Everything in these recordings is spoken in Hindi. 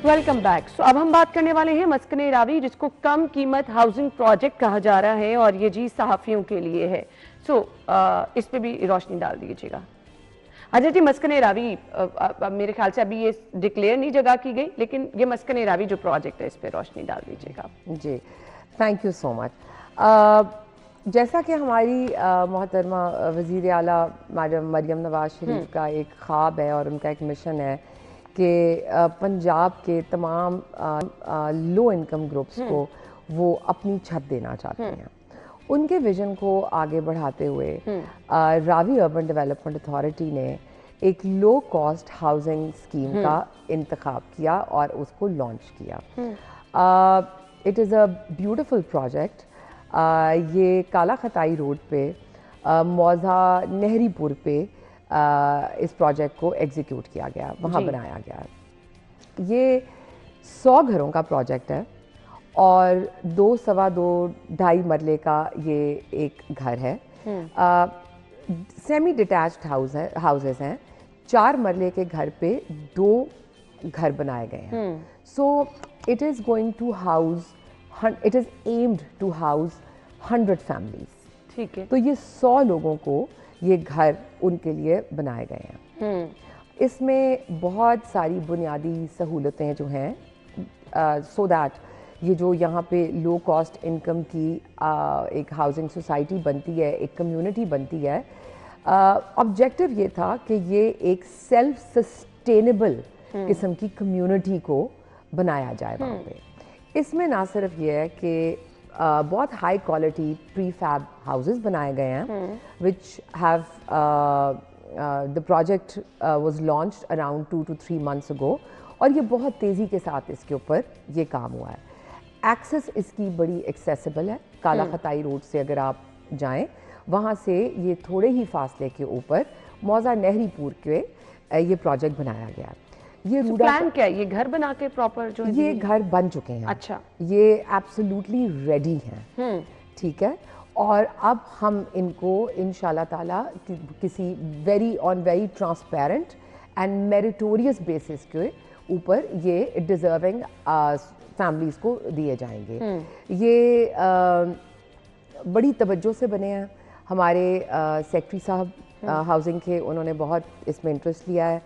Welcome back. सो अब हम बात करने वाले हैं मस्कने रावी, जिसको कम कीमत हाउसिंग प्रोजेक्ट कहा जा रहा है और ये जी सहाफ़ियों के लिए है। सो इस पे भी रोशनी डाल दीजिएगा। अच्छा जी, मस्कने रावी मेरे ख्याल से अभी ये डिक्लेयर नहीं जगह की गई, लेकिन ये मस्कने रावी जो प्रोजेक्ट है इस पे रोशनी डाल दीजिएगा। जी, थैंक यू सो मच। जैसा कि हमारी मोहतरमा वज़ीर आला मैडम मरियम नवाज शरीफ का एक ख्वाब है और उनका एक मिशन है कि पंजाब के तमाम लो इनकम ग्रुप्स को वो अपनी छत देना चाहते हैं। उनके विजन को आगे बढ़ाते हुए रावी अर्बन डेवलपमेंट अथॉरिटी ने एक लो कॉस्ट हाउसिंग स्कीम का इंतखाब किया और उसको लॉन्च किया। It is a beautiful project. ये काला खताई रोड पे मौज़ा नहरीपुर पे इस प्रोजेक्ट को एग्जीक्यूट किया गया, वहाँ बनाया गया। ये 100 घरों का प्रोजेक्ट है और 2 सवा 2 ढाई मरले का ये एक घर है। सेमी डिटैच्ड हाउसेस हैं। 4 मरले के घर पे 2 घर बनाए गए हैं। So it is going to house, it is aimed to house 100 families. ठीक है। तो ये 100 लोगों को ये घर उनके लिए बनाए गए हैं। इसमें बहुत सारी बुनियादी सहूलतें जो हैं सो दैट ये जो यहाँ पे लो कॉस्ट इनकम की एक हाउसिंग सोसाइटी बनती है, एक कम्युनिटी बनती है। ऑब्जेक्टिव ये था कि ये एक सेल्फ सस्टेनेबल किस्म की कम्युनिटी को बनाया जाए वहाँ पे। इसमें ना सिर्फ ये है कि बहुत high quality pre fab houses बनाए गए हैं, which have the project was launched around 2 to 3 months ago, और ये बहुत तेज़ी के साथ इसके ऊपर ये काम हुआ है। एक्सेस इसकी बड़ी एक्सेसिबल है। काला खताई रोड से अगर आप जाएं, वहाँ से ये थोड़े ही फासले के ऊपर मौज़ा नहरीपुर के ये प्रोजेक्ट बनाया गया। ये रूडा प्लान क्या है? ये घर बना के प्रॉपर जो ये घर बन चुके हैं। अच्छा, ये एब्सोल्युटली रेडी हैं। ठीक है। और अब हम इनको इंशाल्लाह ताला किसी very transparent and meritorious basis के ऊपर ये डिजर्विंग फैमिलीज को दिए जाएंगे। ये बड़ी तवज्जो से बने हैं। हमारे सेक्रेटरी साहब हाउसिंग के, उन्होंने बहुत इसमें इंटरेस्ट लिया है।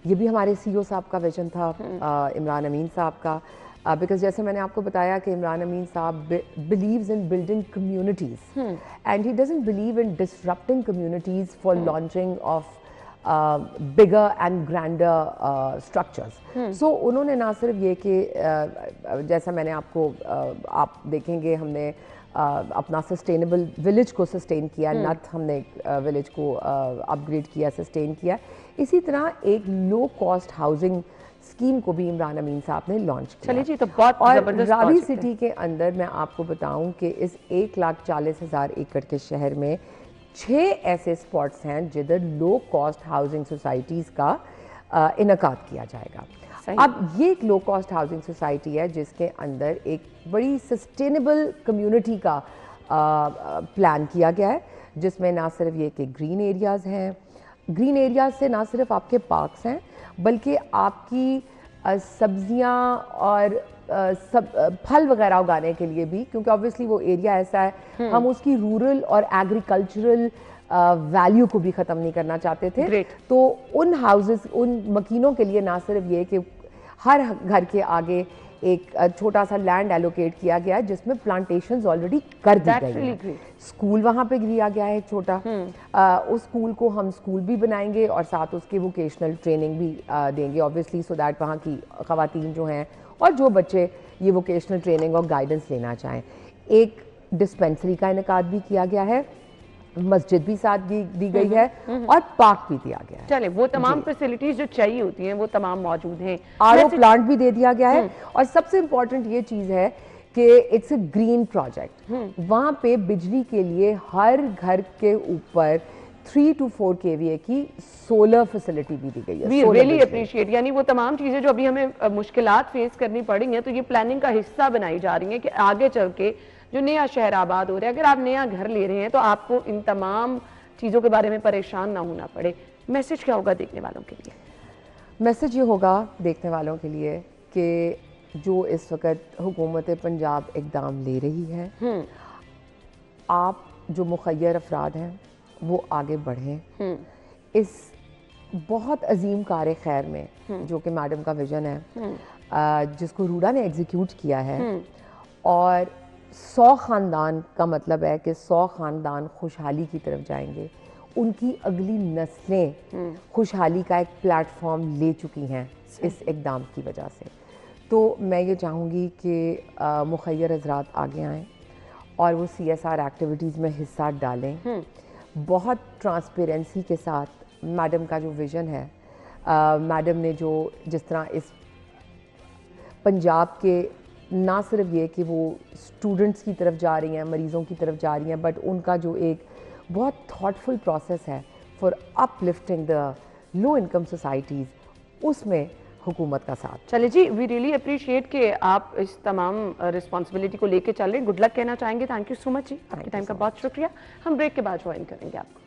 ये भी हमारे सीईओ साहब का विजन था, इमरान अमीन साहब का, बिकॉज जैसे मैंने आपको बताया कि Imran Amin Sahab believes in building communities and he doesn't believe in disrupting communities for launching of bigger and grander structures. So उन्होंने ना सिर्फ ये कि जैसा मैंने आपको आप देखेंगे, हमने अपना सस्टेनेबल विलेज को सस्टेन किया, नथ हमने विलेज को अपग्रेड किया, सस्टेन किया। इसी तरह एक लो कॉस्ट हाउसिंग स्कीम को भी इमरान अमीन साहब ने लॉन्च किया। चलिए जी, तो बहुत और रावी सिटी के अंदर मैं आपको बताऊं कि इस 1,40,000 एकड़ के शहर में 6 ऐसे स्पॉट्स हैं जिधर लो कॉस्ट हाउसिंग सोसाइटीज़ का इनकाद किया जाएगा। अब ये एक लो कॉस्ट हाउसिंग सोसाइटी है जिसके अंदर एक बड़ी सस्टेनेबल कम्युनिटी का प्लान किया गया है, जिसमें ना सिर्फ ये कि ग्रीन एरियाज़ हैं, ग्रीन एरियाज से ना सिर्फ आपके पार्क्स हैं, बल्कि आपकी सब्जियां और फल वगैरह उगाने के लिए भी, क्योंकि ऑब्वियसली वो एरिया ऐसा है, हम उसकी रूरल और एग्रीकल्चरल वैल्यू को भी ख़त्म नहीं करना चाहते थे। तो उन हाउसेस, उन मकीनों के लिए ना सिर्फ ये कि हर घर के आगे एक छोटा सा लैंड एलोकेट किया गया है जिसमें प्लांटेशंस ऑलरेडी कर दी गई हैं। स्कूल वहाँ पे दिया गया है छोटा, उस स्कूल को हम स्कूल भी बनाएंगे और साथ उसके वोकेशनल ट्रेनिंग भी देंगे, ऑब्वियसली, सो दैट वहाँ की ख़वातीन जो हैं और जो बच्चे ये वोकेशनल ट्रेनिंग और गाइडेंस लेना चाहें। एक डिस्पेंसरी का इनेकाद भी किया गया है, मस्जिद भी साथ दी गई है और पार्क भी दिया गया है। चले, वो तमाम फैसिलिटीज जो चाहिए होती हैं वो तमाम मौजूद हैं। आरओ प्लांट भी दे दिया गया है। और सबसे इंपॉर्टेंट ये चीज़ है कि इट्स अ ग्रीन प्रोजेक्ट। वहाँ पे बिजली के लिए हर घर के ऊपर 3 to 4 kVA की सोलर फैसिलिटी भी दी गई है। We really appreciate. यानी वो तमाम चीज़ें जो अभी हमें मुश्किलात फेस करनी पड़ी हैं, तो ये प्लानिंग का हिस्सा बनाई जा रही हैं कि आगे चल के जो नया शहर आबाद हो रहा है, अगर आप नया घर ले रहे हैं तो आपको इन तमाम चीज़ों के बारे में परेशान ना होना पड़े। मैसेज क्या होगा देखने वालों के लिए? मैसेज ये होगा देखने वालों के लिए कि जो इस वक्त हुकूमत पंजाब इकदाम ले रही है, आप जो मुखय्यर अफराद हैं वो आगे बढ़ें इस बहुत अजीम कार खैर में जो कि मैडम का विजन है, जिसको रूडा ने एग्जीक्यूट किया है। और 100 ख़ानदान का मतलब है कि 100 ख़ानदान खुशहाली की तरफ जाएंगे, उनकी अगली नस्लें खुशहाली का एक प्लेटफॉर्म ले चुकी हैं इस इकदाम की वजह से। तो मैं ये चाहूँगी कि मुखय्यर हज़रात आगे आएँ और वो CSR एक्टिविटीज़ में हिस्सा डालें। बहुत ट्रांसपेरेंसी के साथ मैडम का जो विज़न है, मैडम ने जो जिस तरह इस पंजाब के ना सिर्फ ये कि वो स्टूडेंट्स की तरफ जा रही हैं, मरीज़ों की तरफ जा रही हैं, बट उनका जो एक बहुत थॉटफुल प्रोसेस है for uplifting the low income societies, उसमें हुकूमत का साथ। चले जी, वी रियली अप्रिशिएट कि आप इस तमाम रिस्पॉन्सिबिलिटी को लेके चल रहे हैं। गुड लक कहना चाहेंगे। थैंक यू सो मच जी, आपके टाइम का बहुत शुक्रिया। हम ब्रेक के बाद ज्वाइन करेंगे आपको।